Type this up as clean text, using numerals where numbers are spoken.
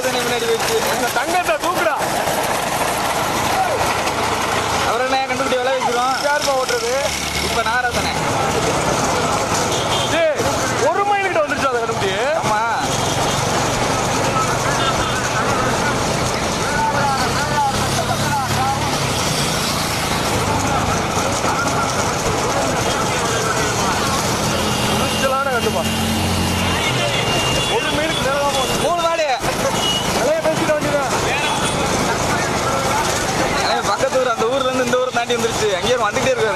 தானே முன்னாடி வச்சு இந்த தங்கத்தை தூக்குடா. அப்புறம் என்ன கண்டுபிடி விலை வைக்கிறோம். யாருப்பா ஓட்டுறது? இப்போ நாகராசனே. ஏய், 1 மைலுக்கிட்ட வந்துருச்சு அதை கண்டுபிடி. ஆமா துணிச்சலான கண்டுப்பா. 1 மைலுக்கு நேரம் 3 மாடு. விலையை பேசிட்டு வேண்டியதான். பக்கத்து ஊர் அந்த ஊர்ல இருந்து இந்த ஊர் தாண்டி வந்துருச்சு. அங்கேயே வந்துட்டே இருக்கு.